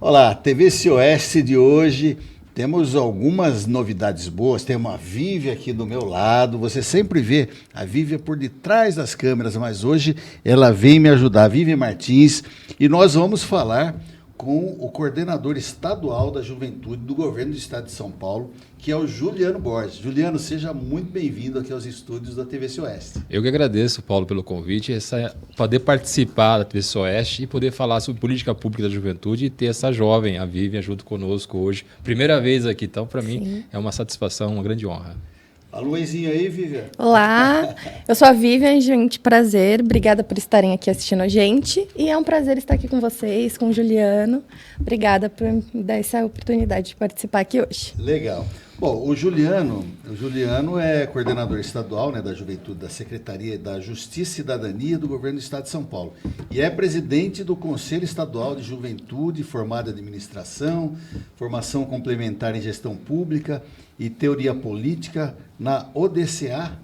Olá, TV Oeste de hoje. Temos algumas novidades boas. Tem uma Vívia aqui do meu lado. Você sempre vê a Vívia por detrás das câmeras, mas hoje ela vem me ajudar, a Vívia Martins, e nós vamos falar com o coordenador estadual da Juventude do Governo do Estado de São Paulo, que é o Juliano Borges. Juliano, seja muito bem-vindo aqui aos estúdios da TV Oeste. Eu que agradeço, Paulo, pelo convite, poder participar da TV Oeste e poder falar sobre política pública da juventude e ter essa jovem, a Vivian, junto conosco hoje. Primeira vez aqui, então, para mim, é uma satisfação, uma grande honra. A Luizinha aí, Vivian. Olá, eu sou a Vivian, gente, prazer. Obrigada por estarem aqui assistindo a gente. E é um prazer estar aqui com vocês, com o Juliano. Obrigada por me dar essa oportunidade de participar aqui hoje. Legal. Bom, o Juliano é coordenador estadual, né, da Juventude da Secretaria da Justiça e Cidadania do Governo do Estado de São Paulo. E é presidente do Conselho Estadual de Juventude, formado em administração, formação complementar em gestão pública e teoria política na ODCA/KS.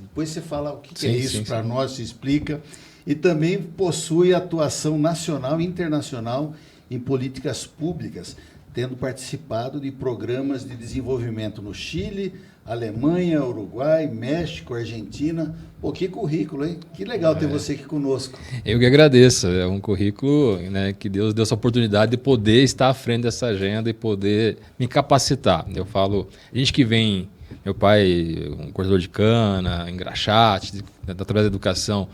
Depois você fala o que é isso para nós, se explica. E também possui atuação nacional e internacional em políticas públicas, tendo participado de programas de desenvolvimento no Chile, Alemanha, Uruguai, México, Argentina. Pô, que currículo, hein? Que legal ter você aqui conosco. Eu que agradeço. É um currículo, né, que Deus deu essa oportunidade de poder estar à frente dessa agenda e poder me capacitar. Eu falo, a gente que vem, meu pai, um cortador de cana, engraxate, através da educação,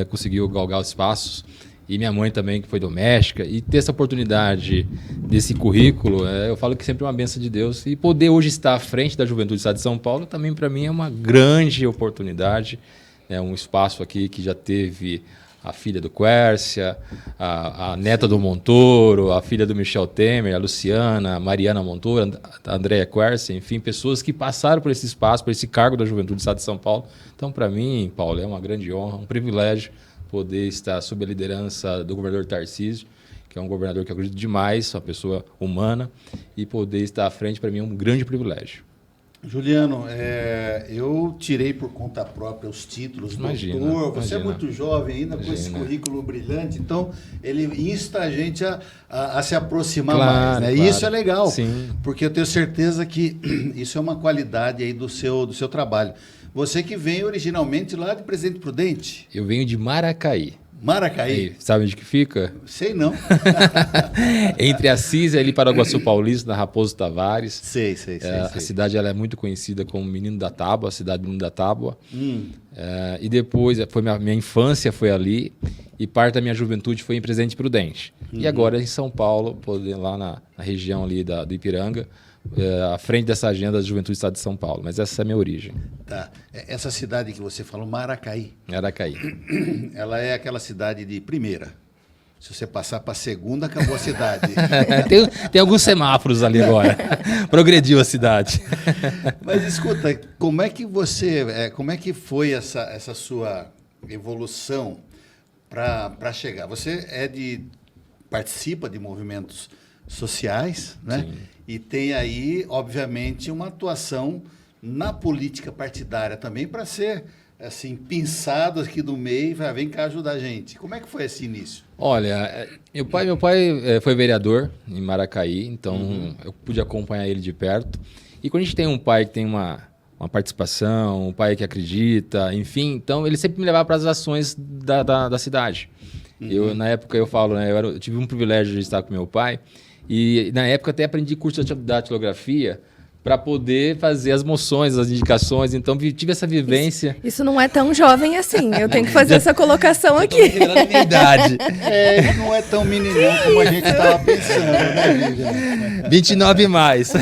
conseguiu galgar os passos. E minha mãe também, que foi doméstica, e ter essa oportunidade desse currículo, eu falo que sempre é uma bênção de Deus. E poder hoje estar à frente da Juventude do Estado de São Paulo, também para mim é uma grande oportunidade. É um espaço aqui que já teve a filha do Quércia, a neta do Montoro, a filha do Michel Temer, a Luciana, a Mariana Montoro, a Andréa Quércia, enfim, pessoas que passaram por esse espaço, por esse cargo da Juventude do Estado de São Paulo. Então, para mim, Paulo, é uma grande honra, um privilégio poder estar sob a liderança do governador Tarcísio, que é um governador que eu acredito demais, uma pessoa humana, e poder estar à frente, para mim, é um grande privilégio. Juliano, eu tirei por conta própria os títulos, doutor, você é muito jovem ainda, com esse currículo brilhante, então ele insta a gente a se aproximar mais, né? E isso é legal, porque eu tenho certeza que isso é uma qualidade aí do seu trabalho. Você que vem originalmente lá de Presidente Prudente. Eu venho de Maracaí. Maracaí? Sabe onde que fica? Sei não. Entre Assis e ali Paraguaçu Paulista, na Raposo Tavares. Sei. A cidade ela é muito conhecida como Menino da Tábua, a cidade Menino da Tábua. E depois, minha infância foi ali e parte da minha juventude foi em Presidente Prudente. E agora em São Paulo, lá na região ali do Ipiranga, à frente dessa agenda da Juventude do Estado de São Paulo. Mas essa é a minha origem. Tá. Essa cidade que você falou, Maracaí. Maracaí. Ela é aquela cidade de primeira. Se você passar para a segunda, acabou a cidade. Tem alguns semáforos ali agora. Progrediu a cidade. Mas escuta, como é que foi essa sua evolução para chegar? Você participa de movimentos sociais, né? Sim. E tem aí, obviamente, uma atuação na política partidária também para ser assim, pinçado aqui do meio, vem cá ajudar a gente. Como é que foi esse início? Olha, meu pai foi vereador em Maracaí, então eu pude acompanhar ele de perto. E quando a gente tem um pai que tem uma participação, um pai que acredita, enfim, então ele sempre me levava para as ações da cidade. Na época, eu falo, né, eu tive um privilégio de estar com meu pai, e na época até aprendi curso de datilografia para poder fazer as moções, as indicações. Então, tive essa vivência. Isso não é tão jovem assim. Eu tenho que fazer essa colocação aqui. Estou revelando a minha idade. Não é tão meninão como a gente estava pensando, né, Vivian? 29 mais.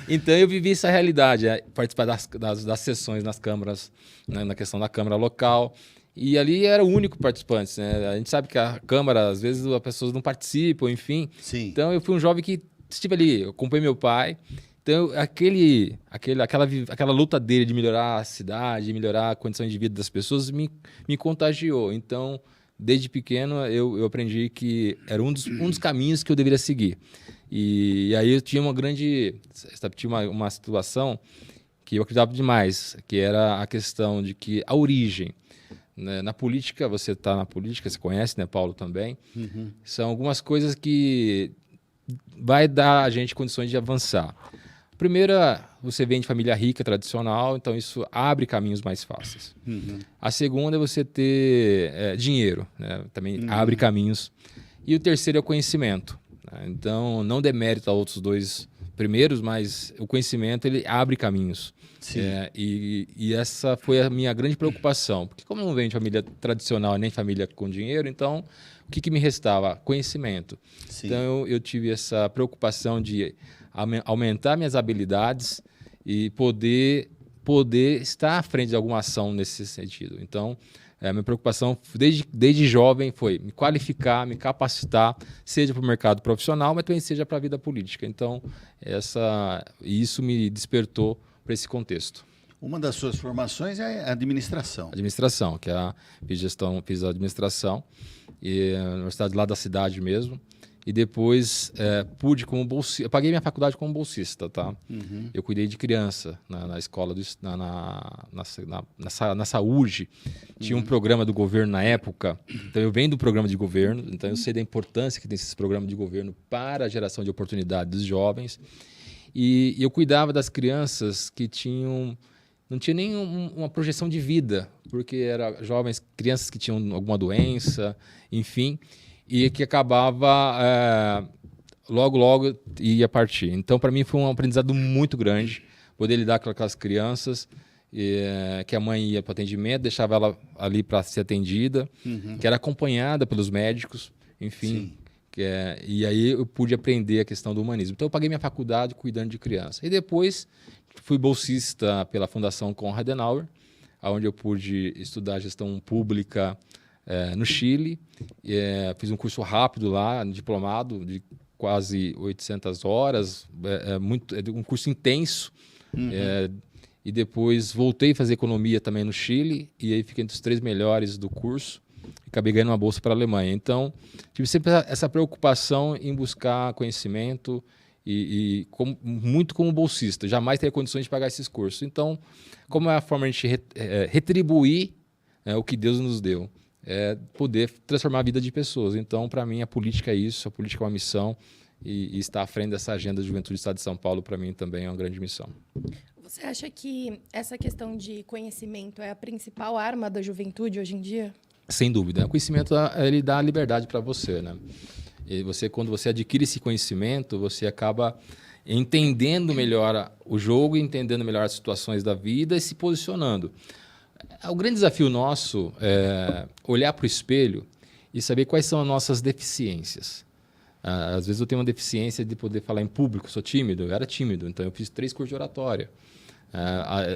Então, eu vivi essa realidade, participar das sessões nas câmaras, né, na questão da Câmara local. E ali era o único participante, né? A gente sabe que a Câmara, às vezes, as pessoas não participam, enfim. Sim. Então, eu fui um jovem que estive ali, eu acompanhei meu pai. Então, aquela luta dele de melhorar a cidade, de melhorar a condição de vida das pessoas, me contagiou. Então, desde pequeno, eu aprendi que era um dos caminhos que eu deveria seguir. E aí eu tinha uma situação que eu acreditava demais, que era a questão de que a origem, né? Na política, você está na política, você conhece, né, Paulo, também. São algumas coisas que vai dar a gente condições de avançar. Primeira, você vem de família rica, tradicional, então isso abre caminhos mais fáceis. A segunda é você ter dinheiro, né? Também abre caminhos. E o terceiro é o conhecimento, né? Então, não demérito a outros dois primeiros, mas o conhecimento ele abre caminhos. E essa foi a minha grande preocupação, porque como eu não venho de família tradicional nem família com dinheiro, então o que me restava? Conhecimento. Sim. Então eu tive essa preocupação de aumentar minhas habilidades e poder estar à frente de alguma ação nesse sentido. Então, a minha preocupação desde jovem foi me qualificar, me capacitar, seja para o mercado profissional, mas também seja para a vida política. Então, isso me despertou para esse contexto. Uma das suas formações é a administração. Administração, fiz administração, na universidade lá da cidade mesmo. E depois pude como bolsista, eu paguei minha faculdade como bolsista, tá? Eu cuidei de criança na escola, na saúde. Tinha um programa do governo na época, então eu venho do programa de governo, então eu sei da importância que tem esses programas de governo para a geração de oportunidades dos jovens. E eu cuidava das crianças que não tinha nem uma projeção de vida, porque eram crianças que tinham alguma doença, enfim, e que acabava logo ia partir. Então, para mim, foi um aprendizado muito grande poder lidar com aquelas crianças, que a mãe ia para o atendimento, deixava ela ali para ser atendida, que era acompanhada pelos médicos, enfim. E aí eu pude aprender a questão do humanismo. Então, eu paguei minha faculdade cuidando de criança. E depois fui bolsista pela Fundação Konrad Adenauer, onde eu pude estudar gestão pública no Chile. Fiz um curso rápido lá, diplomado, de quase 800 horas, um curso intenso. E depois voltei a fazer economia também no Chile, e aí fiquei entre os 3 melhores do curso. Acabei ganhando uma bolsa para a Alemanha. Então, tive sempre essa preocupação em buscar conhecimento muito como bolsista. Jamais teria condições de pagar esses cursos. Então, como é a forma de a gente retribuir o que Deus nos deu? Poder transformar a vida de pessoas. Então, para mim, a política é isso. A política é uma missão. E estar à frente dessa agenda de juventude do Estado de São Paulo, para mim, também é uma grande missão. Você acha que essa questão de conhecimento é a principal arma da juventude hoje em dia? Sem dúvida. O conhecimento ele dá liberdade para você, né? E quando você adquire esse conhecimento, você acaba entendendo melhor o jogo, entendendo melhor as situações da vida e se posicionando. O grande desafio nosso é olhar para o espelho e saber quais são as nossas deficiências. Às vezes eu tenho uma deficiência de poder falar em público, sou tímido, eu era tímido, então eu fiz 3 cursos de oratória.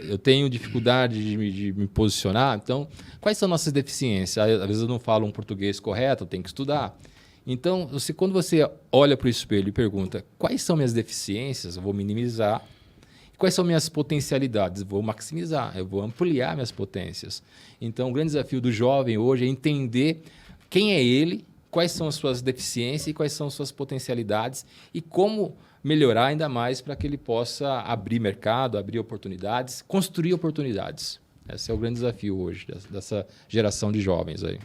Eu tenho dificuldade de me posicionar, então quais são nossas deficiências? Às vezes eu não falo um português correto, eu tenho que estudar. Então, quando você olha para o espelho e pergunta quais são minhas deficiências, eu vou minimizar. Quais são minhas potencialidades? Eu vou maximizar, eu vou ampliar minhas potências. Então, o grande desafio do jovem hoje é entender quem é ele, quais são as suas deficiências e quais são as suas potencialidades e como melhorar ainda mais para que ele possa abrir mercado, abrir oportunidades, construir oportunidades. Esse é o grande desafio hoje dessa geração de jovens aí.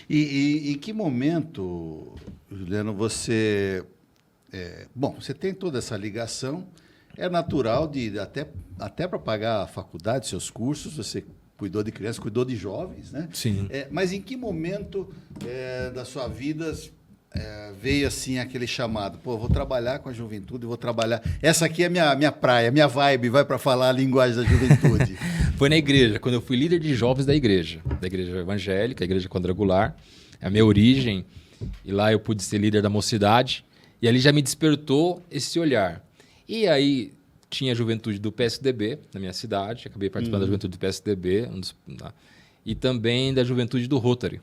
E em que momento, Juliano, você tem toda essa ligação, é natural até para pagar a faculdade, seus cursos, você cuidou de crianças, cuidou de jovens, né? Sim. Mas em que momento da sua vida veio assim aquele chamado? Pô, vou trabalhar com a juventude, vou trabalhar... Essa aqui é minha praia, minha vibe, vai para falar a linguagem da juventude. Foi na igreja, quando eu fui líder de jovens da igreja evangélica, a igreja quadrangular, é a minha origem, e lá eu pude ser líder da mocidade, e ali já me despertou esse olhar. E aí tinha a juventude do PSDB na minha cidade, acabei participando da juventude do PSDB, e também da juventude do Rotary.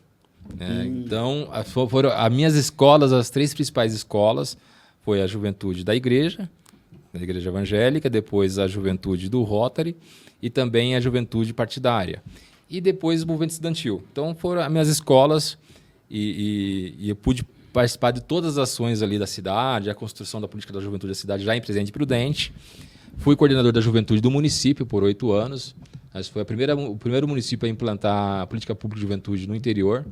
Então, foram as minhas escolas, as 3 principais escolas, foi a juventude da igreja evangélica, depois a juventude do Rotary e também a juventude partidária. E depois o movimento estudantil. Então, foram as minhas escolas e eu pude participar de todas as ações ali da cidade, a construção da política da juventude da cidade já em Presidente Prudente. Fui coordenador da juventude do município por 8 anos, Nós foi o primeiro município a implantar a política pública de juventude no interior,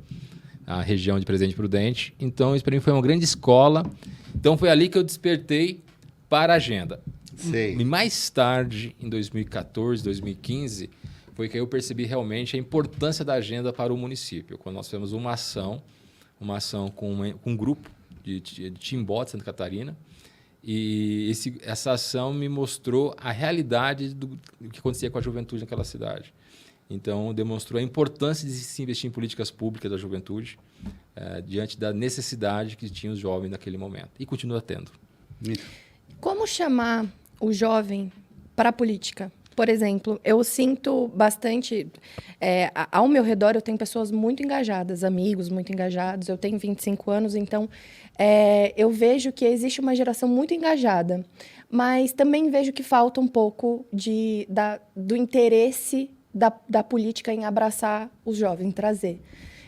a região de Presidente Prudente. Então, isso para mim foi uma grande escola. Então, foi ali que eu despertei para a agenda. Sei. E mais tarde, em 2014, 2015, foi que eu percebi realmente a importância da agenda para o município. Quando nós fizemos uma ação com um grupo de Timbó, de Santa Catarina, e essa ação me mostrou a realidade do que acontecia com a juventude naquela cidade. Então, demonstrou a importância de se investir em políticas públicas da juventude, diante da necessidade que tinham os jovens naquele momento. E continua tendo. Como chamar o jovem para a política? Por exemplo, eu sinto bastante... ao meu redor, eu tenho pessoas muito engajadas, amigos muito engajados. Eu tenho 25 anos, então eu vejo que existe uma geração muito engajada. Mas também vejo que falta um pouco do interesse da política em abraçar os jovens, trazer.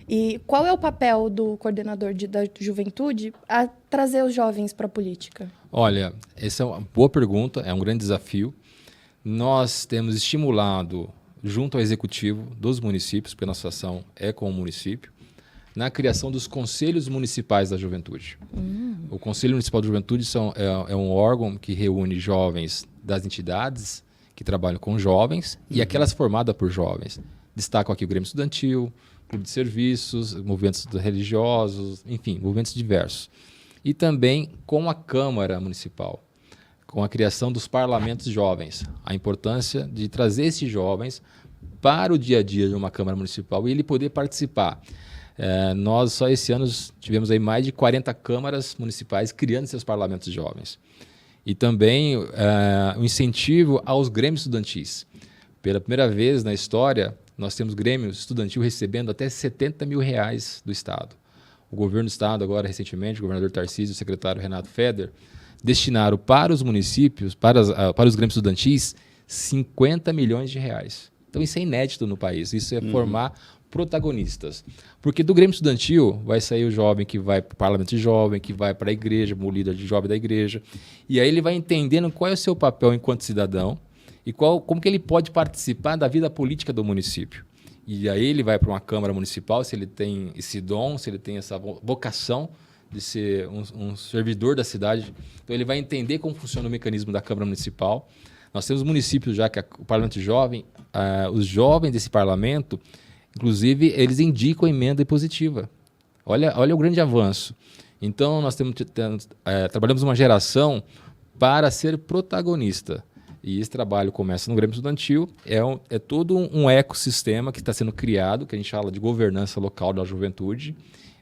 E qual é o papel do coordenador da juventude a trazer os jovens para a política? Olha, essa é uma boa pergunta, é um grande desafio. Nós temos estimulado, junto ao executivo dos municípios, porque a nossa ação é com o município, na criação dos conselhos municipais da juventude. O Conselho Municipal da Juventude é um órgão que reúne jovens das entidades que trabalham com jovens e aquelas formadas por jovens. Destaco aqui o Grêmio Estudantil, Clube de Serviços, movimentos religiosos, enfim, movimentos diversos. E também com a Câmara Municipal, com a criação dos parlamentos jovens. A importância de trazer esses jovens para o dia a dia de uma Câmara Municipal e ele poder participar. Nós, só esse ano, tivemos aí mais de 40 câmaras municipais criando seus parlamentos jovens. E também o incentivo aos grêmios estudantis. Pela primeira vez na história, nós temos grêmio estudantil recebendo até R$70 mil do Estado. O governo do Estado, agora recentemente, o governador Tarcísio e o secretário Renato Feder, destinaram para os municípios, para os grêmios estudantis, R$50 milhões. Então isso é inédito no país, isso é formar protagonistas. Porque do Grêmio Estudantil vai sair o jovem que vai para o parlamento jovem, que vai para a igreja, o líder de jovem da igreja, e aí ele vai entendendo qual é o seu papel enquanto cidadão e como que ele pode participar da vida política do município. E aí ele vai para uma Câmara Municipal, se ele tem esse dom, se ele tem essa vocação de ser um servidor da cidade, então ele vai entender como funciona o mecanismo da Câmara Municipal. Nós temos municípios já que o Parlamento Jovem, os jovens desse parlamento, inclusive, eles indicam a emenda impositiva. Olha o grande avanço. Então, nós trabalhamos uma geração para ser protagonista. E esse trabalho começa no Grêmio Estudantil, é todo um ecossistema que está sendo criado, que a gente fala de governança local da juventude,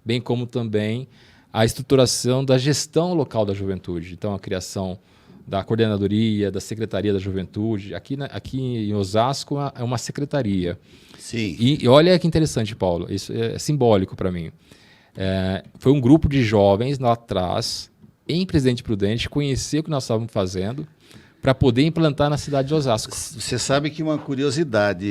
bem como também a estruturação da gestão local da juventude. Então, a criação da coordenadoria, da secretaria da juventude. Aqui em Osasco é uma secretaria. Sim. E olha que interessante, Paulo, isso é simbólico para mim. Foi um grupo de jovens lá atrás, em Presidente Prudente, conhecer o que nós estávamos fazendo para poder implantar na cidade de Osasco. Você sabe que uma curiosidade,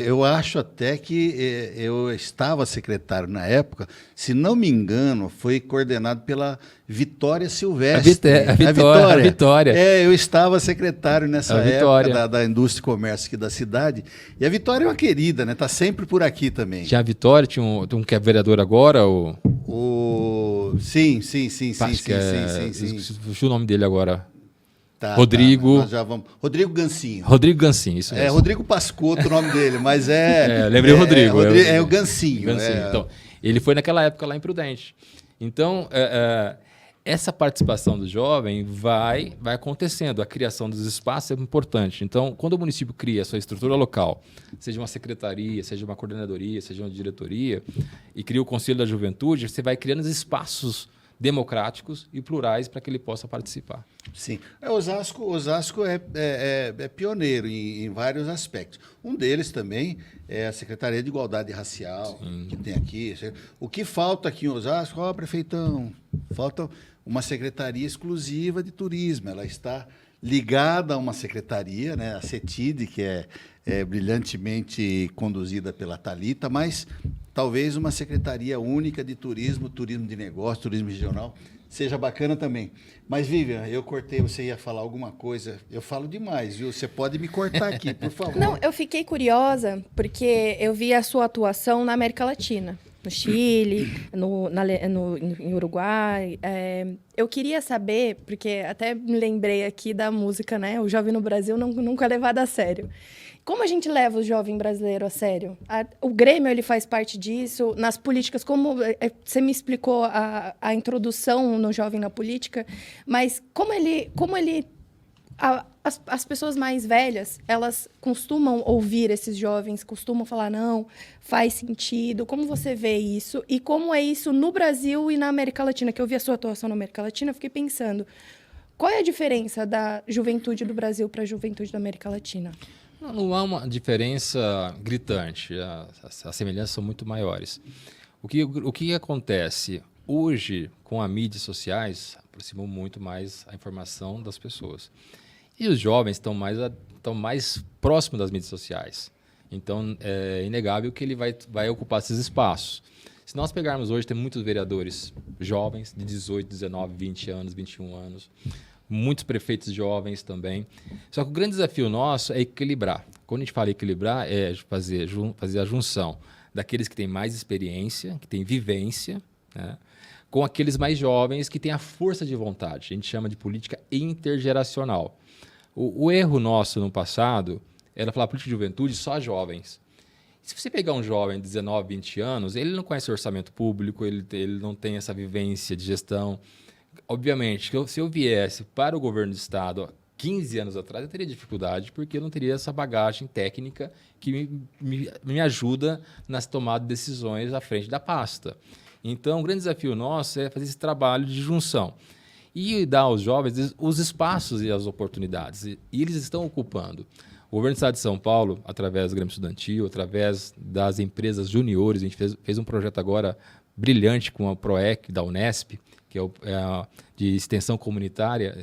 eu acho até que eu estava secretário na época, se não me engano, foi coordenado pela Vitória Silvestre. A Vitória. Eu estava secretário nessa época da Indústria e Comércio aqui da cidade, e a Vitória é uma querida, né? Está sempre por aqui também. Tinha a Vitória, tinha um que é vereador agora, Sim. Esqueci o nome dele agora. Rodrigo. Nós já vamos. Rodrigo Gancinho. Rodrigo Gancinho, isso mesmo. Rodrigo Pascotto o nome dele, mas lembrei o Rodrigo. É o Gancinho. Então, ele foi naquela época lá em Prudente. Então, essa participação do jovem vai acontecendo. A criação dos espaços é importante. Então, quando o município cria a sua estrutura local, seja uma secretaria, seja uma coordenadoria, seja uma diretoria, e cria o Conselho da Juventude, você vai criando espaços democráticos e plurais para que ele possa participar. Sim. Osasco é pioneiro em vários aspectos. Um deles também é a Secretaria de Igualdade Racial, que tem aqui. O que falta aqui em Osasco, prefeitão, falta uma secretaria exclusiva de turismo. Ela está ligada a uma secretaria, né, a CETID, que é brilhantemente conduzida pela Thalita, mas talvez uma secretaria única de turismo, turismo de negócio, turismo regional, seja bacana também. Mas, Vivian, eu cortei, você ia falar alguma coisa. Eu falo demais, viu? Você pode me cortar aqui, por favor. Não, eu fiquei curiosa porque eu vi a sua atuação na América Latina, no Chile, em Uruguai. Eu queria saber, porque até me lembrei aqui da música, né? O Jovem no Brasil nunca é levado a sério. Como a gente leva o jovem brasileiro a sério? O Grêmio, ele faz parte disso. Nas políticas, como você me explicou a introdução no jovem na política, mas como ele as pessoas mais velhas, elas costumam ouvir esses jovens, costumam falar, não, faz sentido. Como você vê isso? E como é isso no Brasil e na América Latina? Que eu vi a sua atuação na América Latina, eu fiquei pensando, qual é a diferença da juventude do Brasil para a juventude da América Latina? Não há uma diferença gritante, as semelhanças são muito maiores. O que acontece? Hoje, com as mídias sociais, aproximam muito mais a informação das pessoas. E os jovens estão mais próximos das mídias sociais. Então, é inegável que ele vai ocupar esses espaços. Se nós pegarmos hoje, tem muitos vereadores jovens, de 18, 19, 20 anos, 21 anos, muitos prefeitos jovens também. Só que o grande desafio nosso é equilibrar. Quando a gente fala equilibrar, é fazer a junção daqueles que têm mais experiência, que têm vivência, né, com aqueles mais jovens que têm a força de vontade. A gente chama de política intergeracional. O erro nosso no passado era falar política de juventude só jovens. Se você pegar um jovem de 19, 20 anos, ele não conhece orçamento público, ele não tem essa vivência de gestão. Obviamente, se eu viesse para o governo do Estado 15 anos atrás, eu teria dificuldade, porque eu não teria essa bagagem técnica que me ajuda nas tomadas de decisões à frente da pasta. Então, o grande desafio nosso é fazer esse trabalho de junção e dar aos jovens os espaços e as oportunidades. E eles estão ocupando. O governo do Estado de São Paulo, através do Grêmio Estudantil, através das empresas juniores, a gente fez um projeto agora brilhante com a PROEC da Unesp, que é de extensão comunitária,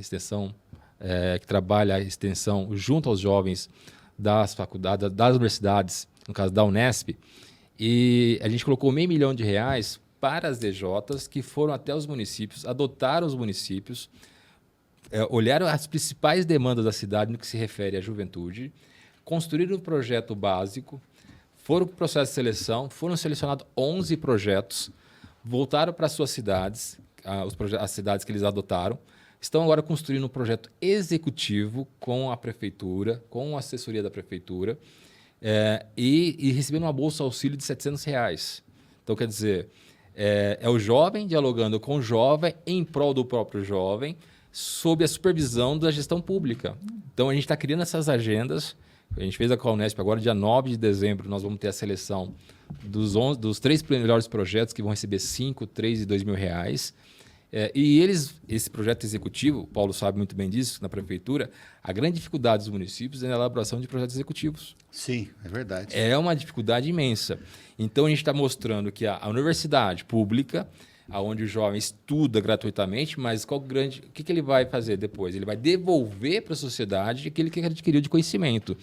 que trabalha a extensão junto aos jovens das faculdades, das universidades, no caso da Unesp, e a gente colocou R$500 mil para as DJs que foram até os municípios, adotaram os municípios, olharam as principais demandas da cidade no que se refere à juventude, construíram um projeto básico, foram para o processo de seleção, foram selecionados 11 projetos, voltaram para as suas cidades, as cidades que eles adotaram, estão agora construindo um projeto executivo com a prefeitura, com a assessoria da prefeitura, e recebendo uma bolsa auxílio de R$700. Então, quer dizer, é o jovem dialogando com o jovem em prol do próprio jovem, sob a supervisão da gestão pública. Então, a gente está criando essas agendas. A gente fez com a Unesp agora, dia 9 de dezembro, nós vamos ter a seleção dos 3 melhores projetos que vão receber 5, 3 e R$2.000. E esse projeto executivo, o Paulo sabe muito bem disso, na prefeitura, a grande dificuldade dos municípios é na elaboração de projetos executivos. Sim, é verdade. É uma dificuldade imensa. Então, a gente está mostrando que a universidade pública, onde o jovem estuda gratuitamente, mas o que ele vai fazer depois? Ele vai devolver para a sociedade aquilo que ele adquiriu de conhecimento.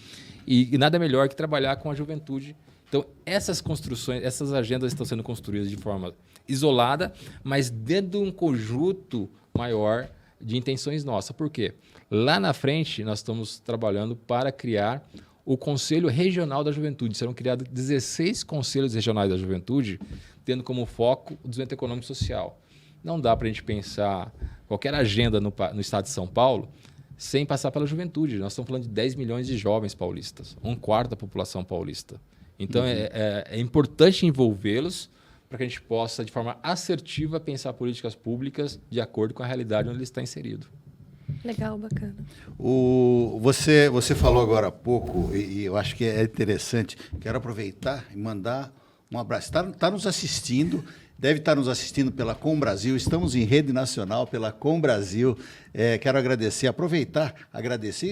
E nada melhor que trabalhar com a juventude. Então, essas construções, essas agendas estão sendo construídas de forma isolada, mas dentro de um conjunto maior de intenções nossas. Por quê? Lá na frente, nós estamos trabalhando para criar o Conselho Regional da Juventude. Serão criados 16 Conselhos Regionais da Juventude, tendo como foco o desenvolvimento econômico e social. Não dá para a gente pensar qualquer agenda no estado de São Paulo sem passar pela juventude. Nós estamos falando de 10 milhões de jovens paulistas, 1/4 da população paulista. Então, é importante envolvê-los para que a gente possa, de forma assertiva, pensar políticas públicas de acordo com a realidade onde ele está inserido. Legal, bacana. Você falou agora há pouco, e eu acho que é interessante, quero aproveitar e mandar um abraço. Está nos assistindo, deve estar nos assistindo pela Com Brasil, estamos em rede nacional pela Com Brasil. Quero agradecer,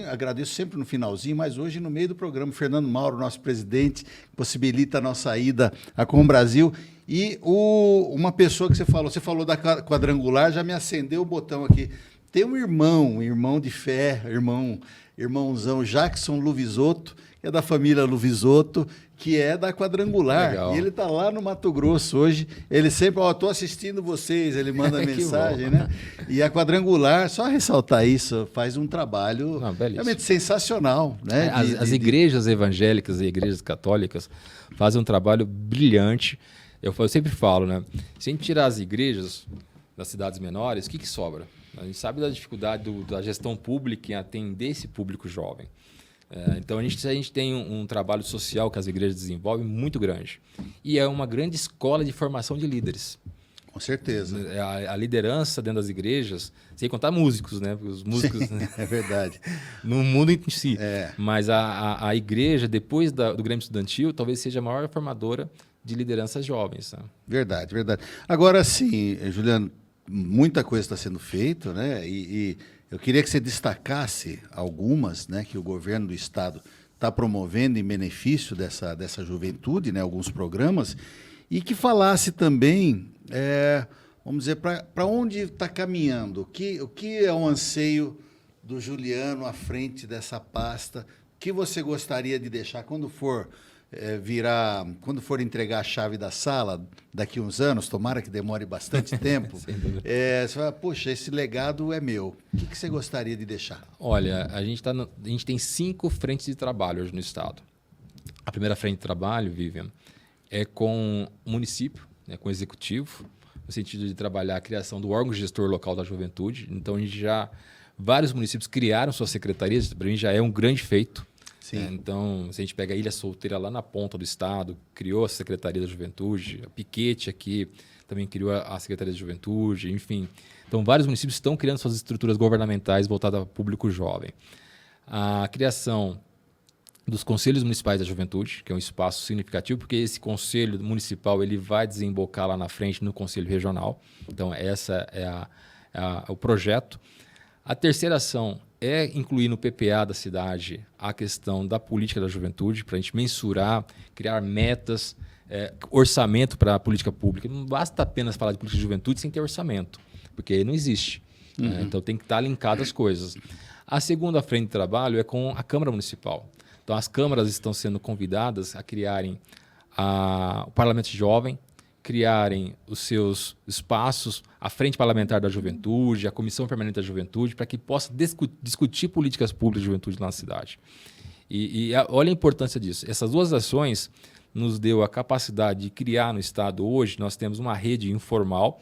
agradeço sempre no finalzinho, mas hoje no meio do programa, Fernando Mauro, nosso presidente, possibilita a nossa ida à Com Brasil. E uma pessoa que você falou da quadrangular, já me acendeu o botão aqui. Tem um irmão de fé, irmãozão Jackson Luvisotto. é da família Luvisotto, que é da Quadrangular. Legal. E ele está lá no Mato Grosso hoje. Ele sempre, estou assistindo vocês, ele manda mensagem, né? E a Quadrangular, só ressaltar isso, faz um trabalho realmente sensacional, né? As igrejas evangélicas e igrejas católicas fazem um trabalho brilhante. Eu sempre falo, né? Se a gente tirar as igrejas das cidades menores, o que sobra? A gente sabe da dificuldade da gestão pública em atender esse público jovem. Então, a gente tem um trabalho social que as igrejas desenvolvem muito grande. E é uma grande escola de formação de líderes. Com certeza. A liderança dentro das igrejas, sem contar músicos, né? Porque os músicos... Sim, é verdade. No mundo em si. Mas a igreja, depois do Grêmio Estudantil, talvez seja a maior formadora de lideranças jovens. Né? Verdade, verdade. Agora sim, Juliano, muita coisa está sendo feita, né? E eu queria que você destacasse algumas, né, que o governo do estado está promovendo em benefício dessa juventude, né, alguns programas, e que falasse também, vamos dizer, para onde está caminhando, o que é um anseio do Juliano à frente dessa pasta, o que você gostaria de deixar quando for quando for entregar a chave da sala daqui a uns anos, tomara que demore bastante tempo, você fala, poxa, esse legado é meu. O que você gostaria de deixar? Olha, a gente tem 5 frentes de trabalho hoje no estado. A primeira frente de trabalho, Vivian, é com o município, né, com o executivo, no sentido de trabalhar a criação do órgão gestor local da juventude. Então, vários municípios criaram suas secretarias, para mim já é um grande feito. Então, se a gente pega a Ilha Solteira lá na ponta do estado, criou a Secretaria da Juventude, a Piquete aqui também criou a Secretaria da Juventude, enfim. Então, vários municípios estão criando suas estruturas governamentais voltadas ao público jovem. A criação dos Conselhos Municipais da Juventude, que é um espaço significativo, porque esse Conselho Municipal ele vai desembocar lá na frente no Conselho Regional. Então, essa é o projeto. A terceira ação é incluir no PPA da cidade a questão da política da juventude, para a gente mensurar, criar metas, orçamento para a política pública. Não basta apenas falar de política de juventude sem ter orçamento, porque aí não existe. Então tem que estar linkado as coisas. A segunda frente de trabalho é com a Câmara Municipal. Então as câmaras estão sendo convidadas a criarem o Parlamento Jovem, criarem os seus espaços, a Frente Parlamentar da Juventude, a Comissão Permanente da Juventude, para que possa discutir políticas públicas de juventude na cidade. Olha a importância disso. Essas duas ações nos deu a capacidade de criar no estado hoje, nós temos uma rede informal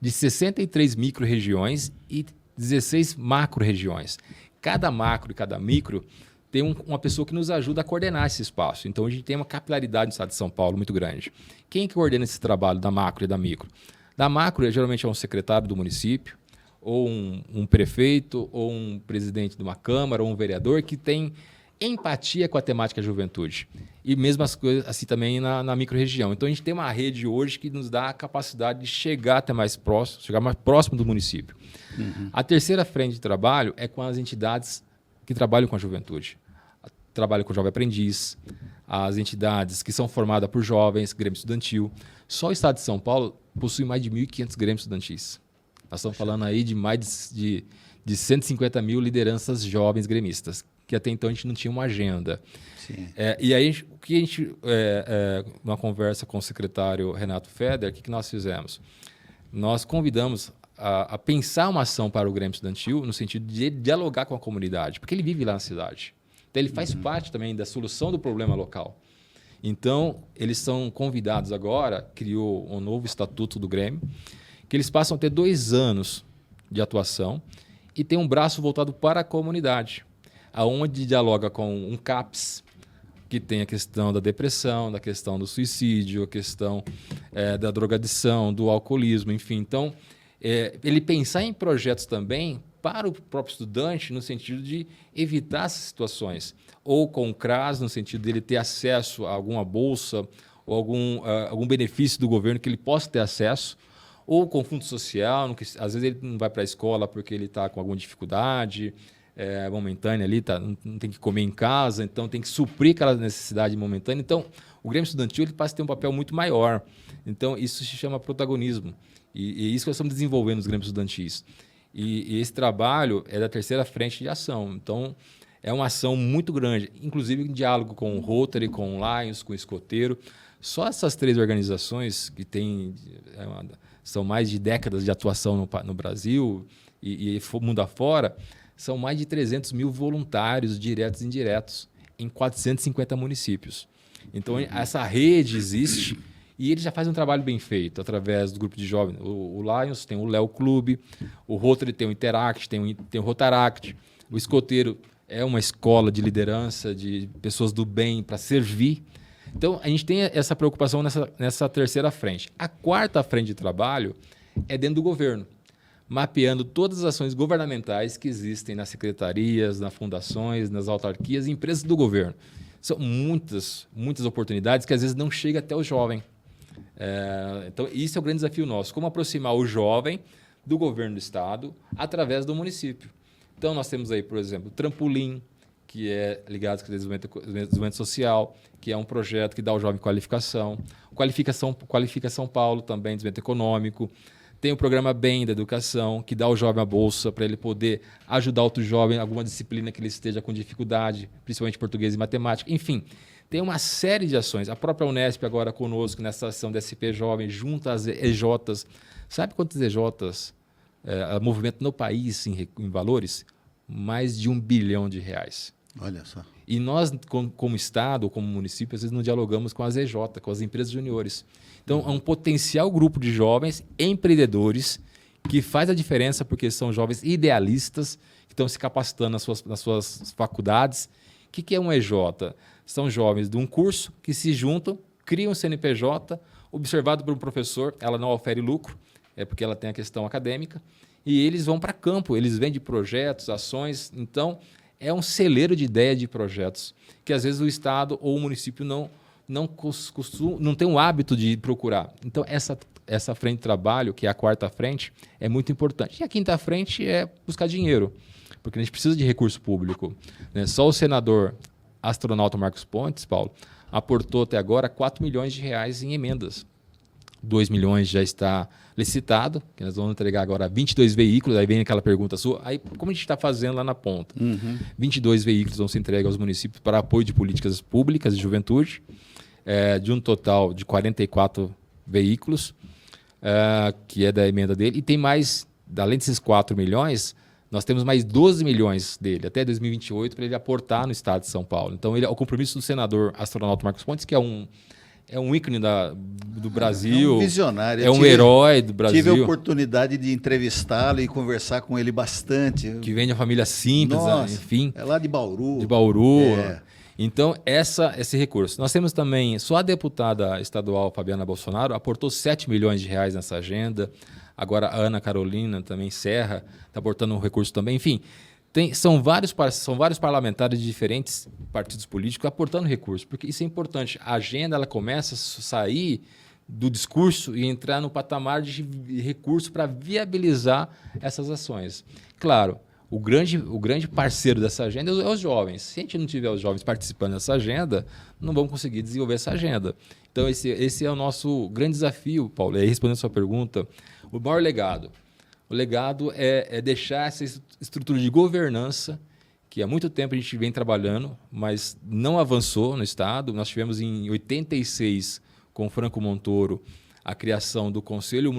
de 63 micro-regiões e 16 macro-regiões. Cada macro e cada micro tem uma pessoa que nos ajuda a coordenar esse espaço. Então, a gente tem uma capilaridade no estado de São Paulo muito grande. Quem que coordena esse trabalho da macro e da micro? Da macro, geralmente é um secretário do município, ou um prefeito, ou um presidente de uma câmara, ou um vereador que tem empatia com a temática juventude. E mesmo as coisas assim também na micro-região. Então, a gente tem uma rede hoje que nos dá a capacidade de chegar mais próximo do município. A terceira frente de trabalho é com as entidades que trabalham com a juventude. Trabalho com o Jovem Aprendiz, as entidades que são formadas por jovens, Grêmio Estudantil. Só o estado de São Paulo possui mais de 1.500 Grêmios Estudantis. Nós estamos falando aí de mais de 150 mil lideranças jovens gremistas, que até então a gente não tinha uma agenda. E aí, o que a gente, numa conversa com o secretário Renato Feder, o que nós fizemos? Nós convidamos a pensar uma ação para o Grêmio Estudantil no sentido de dialogar com a comunidade, porque ele vive lá na cidade. Então, ele faz parte também da solução do problema local. Então, eles são convidados agora, criou um novo estatuto do Grêmio, que eles passam a ter 2 anos de atuação e tem um braço voltado para a comunidade, aonde dialoga com um CAPS, que tem a questão da depressão, da questão do suicídio, a questão da drogadição, do alcoolismo, enfim. Então, ele pensar em projetos também para o próprio estudante no sentido de evitar essas situações. Ou com o CRAS, no sentido dele ter acesso a alguma bolsa ou algum benefício do governo que ele possa ter acesso, ou com fundo social, que, às vezes ele não vai para a escola porque ele está com alguma dificuldade momentânea ali, não tem que comer em casa, então tem que suprir aquela necessidade momentânea. Então, o Grêmio Estudantil ele passa a ter um papel muito maior. Então, isso se chama protagonismo. E isso que nós estamos desenvolvendo nos Grêmios Estudantis. E esse trabalho é da terceira frente de ação. Então, É uma ação muito grande, inclusive em diálogo com o Rotary, com o Lions, com o Escoteiro. Só essas 3 organizações que são mais de décadas de atuação no Brasil e mundo afora, são mais de 300 mil voluntários diretos e indiretos em 450 municípios. Então, essa rede existe e ele já faz um trabalho bem feito através do grupo de jovens. O Lions tem o Léo Clube, o Rotary tem o Interact, tem o Rotaract, o Escoteiro é uma escola de liderança, de pessoas do bem para servir. Então, a gente tem essa preocupação nessa terceira frente. A quarta frente de trabalho é dentro do governo, mapeando todas as ações governamentais que existem nas secretarias, nas fundações, nas autarquias e empresas do governo. São muitas oportunidades que às vezes não chegam até o jovem. Então, isso é o grande desafio nosso, como aproximar o jovem do governo do estado através do município. Então, nós temos aí, por exemplo, o Trampolim, que é ligado com o desenvolvimento social, que é um projeto que dá ao jovem qualificação. Qualifica São Paulo também, desenvolvimento econômico. Tem o programa BEM da educação, que dá ao jovem a bolsa para ele poder ajudar outro jovem em alguma disciplina que ele esteja com dificuldade, principalmente português e matemática. Enfim, tem uma série de ações. A própria Unesp agora conosco nessa ação da SP Jovem, junto às EJs. Sabe quantas EJs movimento no país em valores? Mais de R$1 bilhão. Olha só. E nós, como Estado ou como município, às vezes não dialogamos com as EJ, com as empresas juniores. Então, é um potencial grupo de jovens empreendedores que faz a diferença porque são jovens idealistas que estão se capacitando nas suas faculdades. O que é um EJ? São jovens de um curso que se juntam, criam um CNPJ, observado por um professor, ela não ofere lucro, é porque ela tem a questão acadêmica, e eles vão para campo, eles vendem projetos, ações. Então, é um celeiro de ideia de projetos que às vezes o Estado ou o município não tem o hábito de procurar. Então, essa frente de trabalho, que é a quarta frente, é muito importante. E a quinta frente é buscar dinheiro, porque a gente precisa de recurso público, né? Só o senador astronauta Marcos Pontes, Paulo, aportou até agora R$4 milhões em emendas. 2 milhões já está licitado, que nós vamos entregar agora 22 veículos, aí vem aquela pergunta sua, aí como a gente está fazendo lá na ponta? 22 veículos vão ser entregues aos municípios para apoio de políticas públicas de juventude, de um total de 44 veículos, que é da emenda dele, e tem mais, além desses 4 milhões, nós temos mais 12 milhões dele, até 2028, para ele aportar no estado de São Paulo. Então, o compromisso do senador astronauta Marcos Pontes, que é um ícone do Brasil. É um visionário. É um herói do Brasil. Tive a oportunidade de entrevistá-lo e conversar com ele bastante. Que vem de uma família simples, nossa, enfim. É lá de Bauru. De Bauru. Então, esse recurso. Nós temos também, só a deputada estadual Fabiana Bolsonaro aportou R$7 milhões nessa agenda. Agora a Ana Carolina também Serra está aportando um recurso também. Enfim, são vários parlamentares de diferentes partidos políticos aportando recursos, porque isso é importante. A agenda ela começa a sair do discurso e entrar no patamar de recurso para viabilizar essas ações. Claro, o grande parceiro dessa agenda é os jovens. Se a gente não tiver os jovens participando dessa agenda, não vamos conseguir desenvolver essa agenda. Então, esse é o nosso grande desafio, Paulo. E aí, respondendo a sua pergunta, o maior legado. O legado é deixar essa estrutura de governança que há muito tempo a gente vem trabalhando, mas não avançou no Estado. Nós tivemos em 86, com Franco Montoro, a criação do Conselho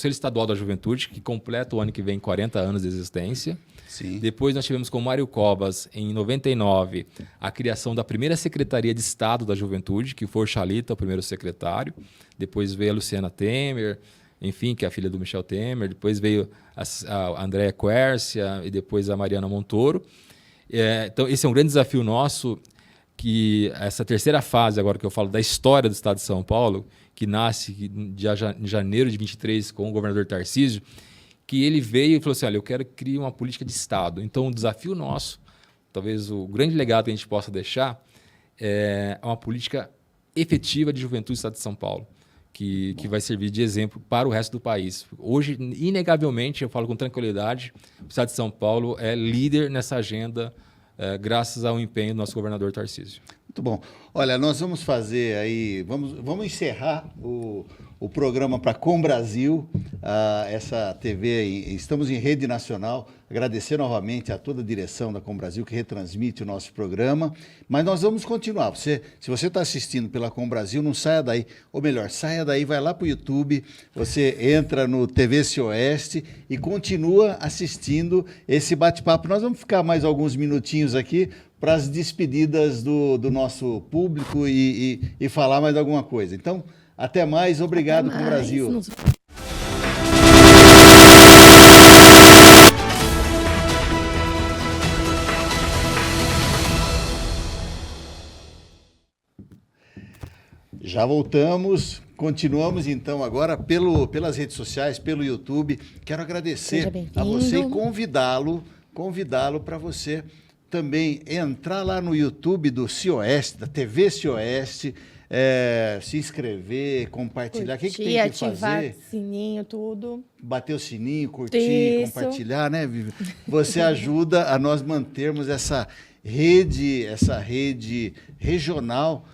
Estadual da Juventude, que completa o ano que vem 40 anos de existência. Sim. Depois nós tivemos com Mário Covas, em 99, a criação da primeira Secretaria de Estado da Juventude, que foi o Chalita, o primeiro secretário. Depois veio a Luciana Temer, enfim, que é a filha do Michel Temer. Depois veio a Andréa Quércia e depois a Mariana Montoro. Então, esse é um grande desafio nosso, que essa terceira fase agora que eu falo da história do Estado de São Paulo, que nasce em janeiro de 23 com o governador Tarcísio, que ele veio e falou assim, olha, eu quero criar uma política de Estado. Então, o desafio nosso, talvez o grande legado que a gente possa deixar, é uma política efetiva de juventude do Estado de São Paulo, que vai servir de exemplo para o resto do país. Hoje, inegavelmente, eu falo com tranquilidade, o Estado de São Paulo é líder nessa agenda, graças ao empenho do nosso governador Tarcísio. Muito bom. Olha, nós vamos fazer aí, vamos encerrar o o programa para Com Brasil, essa TV, estamos em rede nacional. Agradecer novamente a toda a direção da Com Brasil que retransmite o nosso programa, mas nós vamos continuar. Se você está assistindo pela Com Brasil, não saia daí, ou melhor, saia daí, vai lá para o YouTube, você entra no TV Oeste e continua assistindo esse bate-papo. Nós vamos ficar mais alguns minutinhos aqui para as despedidas do nosso público e falar mais alguma coisa. Então, até mais, obrigado, Com Brasil. Já voltamos, continuamos então agora pelas redes sociais, pelo YouTube. Quero agradecer a você e convidá-lo para você também entrar lá no YouTube do Cioeste, da TV Cioeste, se inscrever, compartilhar. O que tem que ativar fazer? Sininho, tudo. Bater o sininho, curtir, compartilhar, né, Vivi? Você ajuda a nós mantermos essa rede regional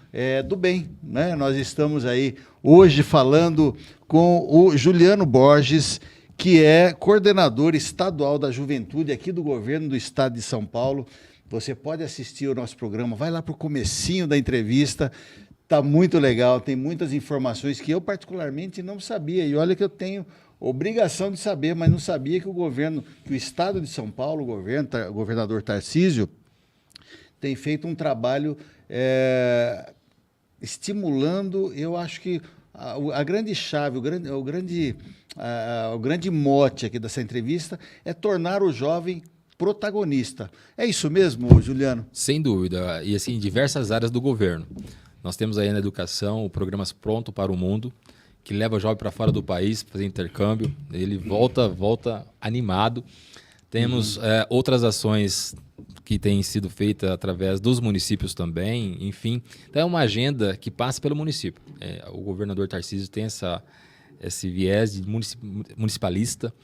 do bem, né? Nós estamos aí hoje falando com o Juliano Borges, que é coordenador estadual da juventude aqui do governo do estado de São Paulo. Você pode assistir o nosso programa, vai lá para o comecinho da entrevista, está muito legal, tem muitas informações que eu particularmente não sabia, e olha que eu tenho obrigação de saber, mas não sabia que que o estado de São Paulo, o governador Tarcísio, tem feito um trabalho estimulando, eu acho que a grande chave, o grande mote aqui dessa entrevista é tornar o jovem protagonista. É isso mesmo, Juliano? Sem dúvida, e assim, em diversas áreas do governo. Nós temos aí na educação o programa Pronto para o Mundo, que leva o jovem para fora do país para fazer intercâmbio, ele volta animado. Temos outras ações que têm sido feitas através dos municípios também, enfim. Então é uma agenda que passa pelo município. O governador Tarcísio tem esse viés de municipalista.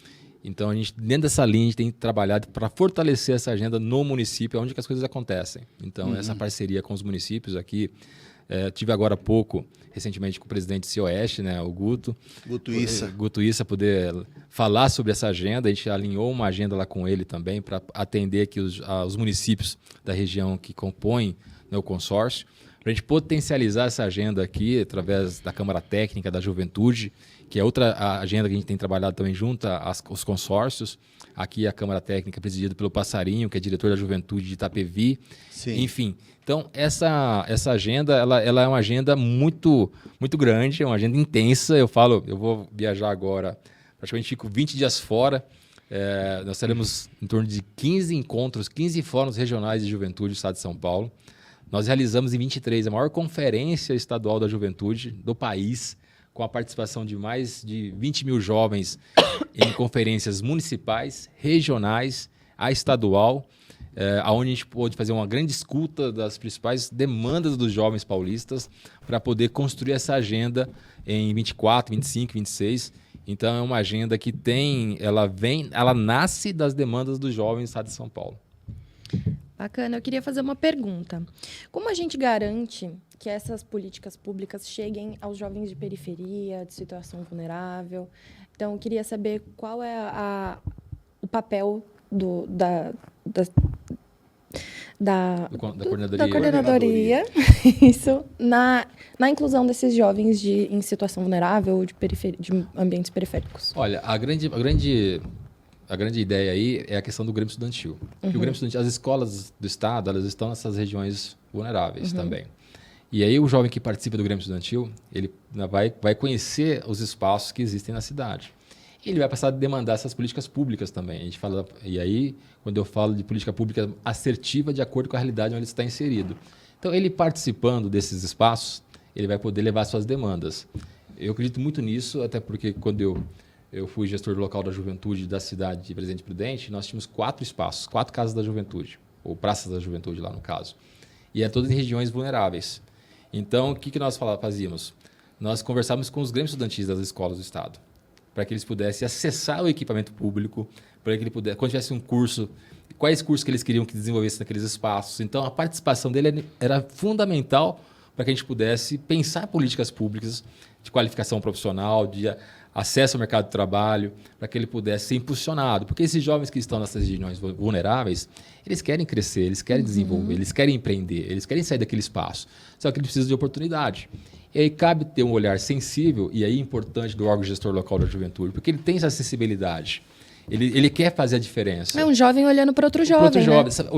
Então, dentro dessa linha, a gente tem trabalhado para fortalecer essa agenda no município, onde que as coisas acontecem. Então, essa parceria com os municípios aqui, tive agora há pouco, recentemente, com o presidente do Cioeste, né, o Guto Issa, poder falar sobre essa agenda. A gente alinhou uma agenda lá com ele também para atender aqui os municípios da região que compõem, né, o consórcio, para a gente potencializar essa agenda aqui através da Câmara Técnica da Juventude, que é outra agenda que a gente tem trabalhado também junto aos consórcios. Aqui a Câmara Técnica presidida pelo Passarinho, que é diretor da Juventude de Itapevi. Sim. Enfim, então essa agenda ela é uma agenda muito, muito grande, é uma agenda intensa. Eu vou viajar agora, praticamente fico 20 dias fora. Nós teremos em torno de 15 encontros, 15 fóruns regionais de juventude do estado de São Paulo. Nós realizamos em 23 a maior conferência estadual da juventude do país, com a participação de mais de 20 mil jovens em conferências municipais, regionais, a estadual, onde a gente pôde fazer uma grande escuta das principais demandas dos jovens paulistas para poder construir essa agenda em 24, 25, 26. Então, é uma agenda que ela nasce das demandas dos jovens do estado de São Paulo. Bacana. Eu queria fazer uma pergunta. Como a gente garante que essas políticas públicas cheguem aos jovens de periferia, de situação vulnerável? Então, eu queria saber qual é o papel da coordenadoria isso, na inclusão desses jovens de situação vulnerável, de ambientes periféricos. Olha, a grande ideia aí é a questão do Grêmio Estudantil. O Grêmio Estudantil, as escolas do estado, elas estão nessas regiões vulneráveis também. E aí o jovem que participa do Grêmio Estudantil, ele vai conhecer os espaços que existem na cidade. Ele vai passar a demandar essas políticas públicas também. A gente fala, e aí, quando eu falo de política pública assertiva, de acordo com a realidade onde ele está inserido. Então, ele participando desses espaços, ele vai poder levar suas demandas. Eu acredito muito nisso, até porque quando eu fui gestor local da juventude da cidade de Presidente Prudente, nós tínhamos 4 espaços, 4 casas da juventude, ou praças da juventude lá no caso. E é todas em regiões vulneráveis. Então, o que nós fazíamos? Nós conversávamos com os grêmios estudantis das escolas do estado, para que eles pudessem acessar o equipamento público, para que ele pudesse, quando tivesse um curso, quais cursos que eles queriam que desenvolvesse naqueles espaços. Então, a participação dele era fundamental para que a gente pudesse pensar políticas públicas de qualificação profissional, de acesso ao mercado de trabalho, para que ele pudesse ser impulsionado. Porque esses jovens que estão nessas regiões vulneráveis, eles querem crescer, eles querem desenvolver, eles querem empreender, eles querem sair daquele espaço. Só que eles precisam de oportunidade. E aí cabe ter um olhar sensível, e aí importante do órgão gestor local da juventude, porque ele tem essa sensibilidade. Ele quer fazer a diferença. É um jovem olhando para outro jovem. Outro jovem, né? sabe?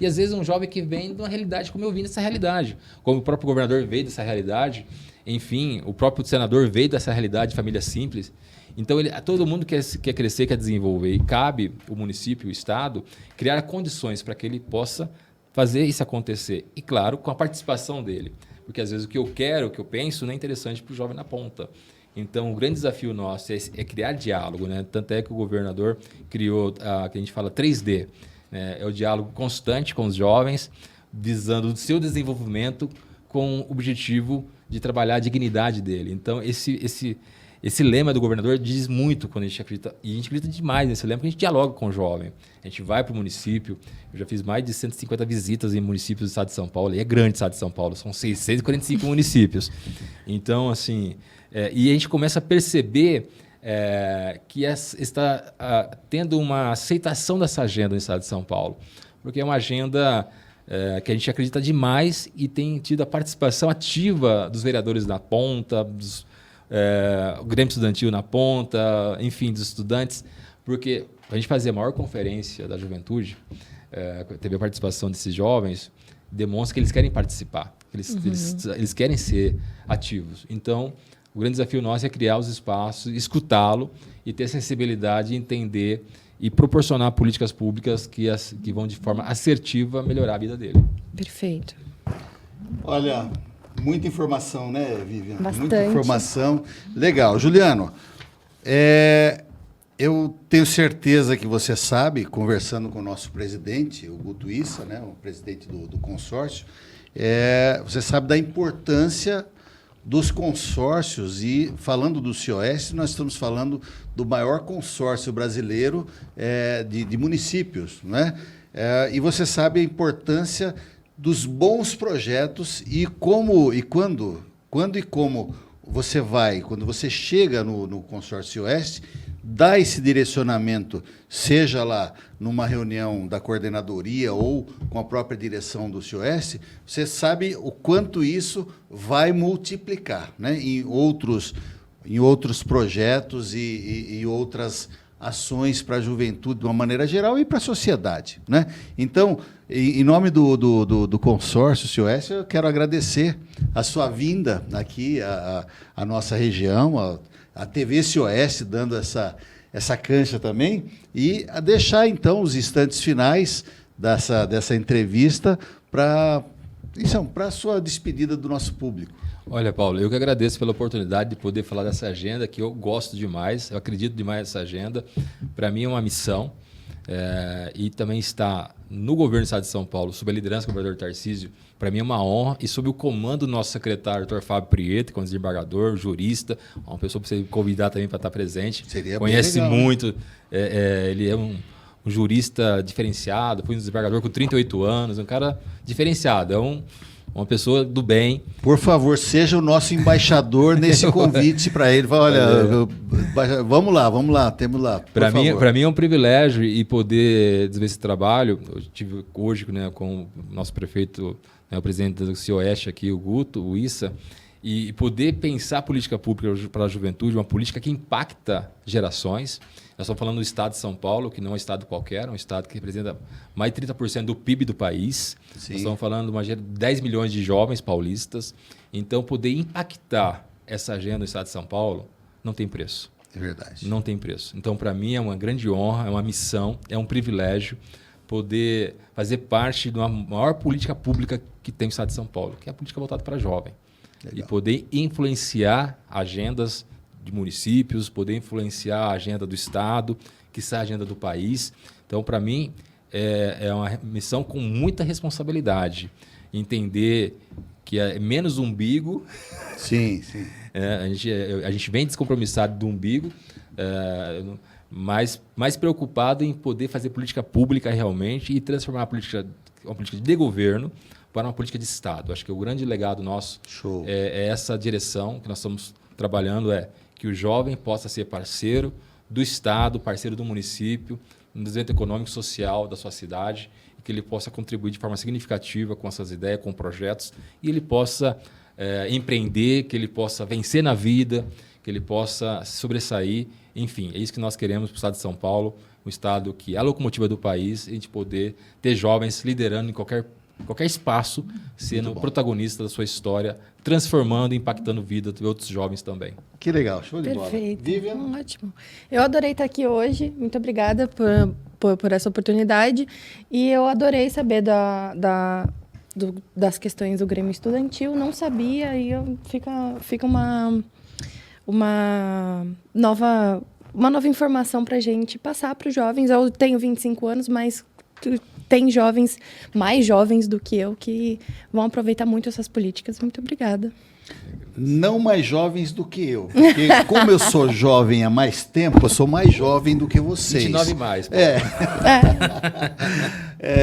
E às vezes um jovem que vem de uma realidade como eu vim dessa realidade. Como o próprio governador veio dessa realidade, enfim, o próprio senador veio dessa realidade de família simples. Então, todo mundo quer crescer, quer desenvolver. E cabe o município, o Estado, criar condições para que ele possa fazer isso acontecer. E, claro, com a participação dele. Porque, às vezes, o que eu quero, o que eu penso, não é interessante para o jovem na ponta. Então, o grande desafio nosso é criar diálogo, né? Tanto é que o governador criou, que a gente fala 3D, né? É o diálogo constante com os jovens, visando o seu desenvolvimento com o objetivo de trabalhar a dignidade dele. Então, esse lema do governador diz muito quando a gente acredita, e a gente acredita demais nesse lema, porque a gente dialoga com o jovem. A gente vai para o município, eu já fiz mais de 150 visitas em municípios do estado de São Paulo, e é grande o estado de São Paulo, são 645 municípios. Então, assim, e a gente começa a perceber que está tendo uma aceitação dessa agenda no estado de São Paulo, porque é uma agenda que a gente acredita demais e tem tido a participação ativa dos vereadores na ponta, o Grêmio Estudantil na ponta, enfim, dos estudantes, porque a gente fazer a maior conferência da juventude, teve a participação desses jovens, demonstra que eles querem participar, eles querem ser ativos. Então, o grande desafio nosso é criar os espaços, escutá-lo e ter sensibilidade de entender e proporcionar políticas públicas que vão de forma assertiva melhorar a vida dele. Perfeito. Olha, muita informação, né, Vivian? Bastante. Muita informação. Legal. Juliano, eu tenho certeza que você sabe, conversando com o nosso presidente, o Guto Issa, né, o presidente do consórcio, você sabe da importância dos consórcios, e falando do CIOS, nós estamos falando do maior consórcio brasileiro de municípios, né? E você sabe a importância dos bons projetos e quando e como quando você chega no consórcio CIOS, dá esse direcionamento, seja lá numa reunião da coordenadoria ou com a própria direção do CIOS, você sabe o quanto isso vai multiplicar, né, em outros projetos e outras ações para a juventude de uma maneira geral e para a sociedade, né? Então, em nome do consórcio CIOS, eu quero agradecer a sua vinda aqui à nossa região, a TV CIOS dando essa cancha também, e a deixar, então, os instantes finais dessa entrevista para a sua despedida do nosso público. Olha, Paulo, eu que agradeço pela oportunidade de poder falar dessa agenda, que eu gosto demais, eu acredito demais nessa agenda. Para mim é uma missão, e também está no governo do estado de São Paulo, sob a liderança do governador Tarcísio, para mim é uma honra, e sob o comando do nosso secretário, Dr. Fábio Prieto, que é um desembargador, jurista, uma pessoa para você convidar também para estar presente. Seria conhece bem legal, muito, ele é um jurista diferenciado, foi um desembargador com 38 anos, um cara diferenciado, uma pessoa do bem. Por favor, seja o nosso embaixador nesse convite para ele. Olha, vamos lá, temos lá. Para mim é um privilégio e poder desenvolver esse trabalho. Eu tive hoje, né, com o nosso prefeito, né, o presidente do CIOeste aqui, o Guto, o Issa, e poder pensar política pública para a juventude, uma política que impacta gerações. Nós estamos falando do estado de São Paulo, que não é um estado qualquer, é um estado que representa mais de 30% do PIB do país. Sim. Nós estamos falando de 10 milhões de jovens paulistas. Então, poder impactar essa agenda no estado de São Paulo não tem preço. É verdade. Não tem preço. Então, para mim, é uma grande honra, é uma missão, é um privilégio poder fazer parte de uma maior política pública que tem o estado de São Paulo, que é a política voltada para jovem. Legal. E poder influenciar agendas de municípios, poder influenciar a agenda do Estado, que é a agenda do país. Então, para mim, é uma missão com muita responsabilidade. Entender que é menos umbigo. Sim, sim. A gente vem descompromissado do umbigo, mas mais preocupado em poder fazer política pública realmente e transformar uma política de governo para uma política de Estado. Acho que o grande legado nosso Show. é essa direção que nós estamos trabalhando, que o jovem possa ser parceiro do Estado, parceiro do município, no desenvolvimento econômico e social da sua cidade, e que ele possa contribuir de forma significativa com essas ideias, com projetos, e ele possa empreender, que ele possa vencer na vida, que ele possa se sobressair. Enfim, é isso que nós queremos para o Estado de São Paulo, um Estado que é a locomotiva do país, e a gente poder ter jovens liderando em qualquer espaço, sendo protagonista da sua história, transformando e impactando a vida de outros jovens também. Que legal, show de Perfeito. bola. Vivian? Ótimo. Eu adorei estar aqui hoje. Muito obrigada por essa oportunidade. E eu adorei saber das questões do Grêmio Estudantil. Não sabia e fica uma nova informação para a gente passar para os jovens. Eu tenho 25 anos, mas tem jovens, mais jovens do que eu, que vão aproveitar muito essas políticas. Muito obrigada. Não mais jovens do que eu, porque como eu sou jovem há mais tempo, eu sou mais jovem do que vocês. 29 mais.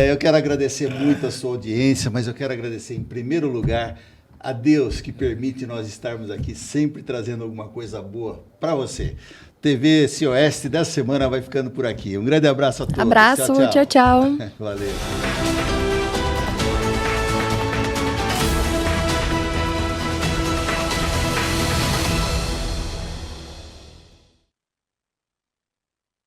Eu quero agradecer muito a sua audiência, mas eu quero agradecer em primeiro lugar a Deus que permite nós estarmos aqui sempre trazendo alguma coisa boa para você. TV COS dessa semana vai ficando por aqui. Um grande abraço a todos. Abraço, tchau, tchau. Valeu.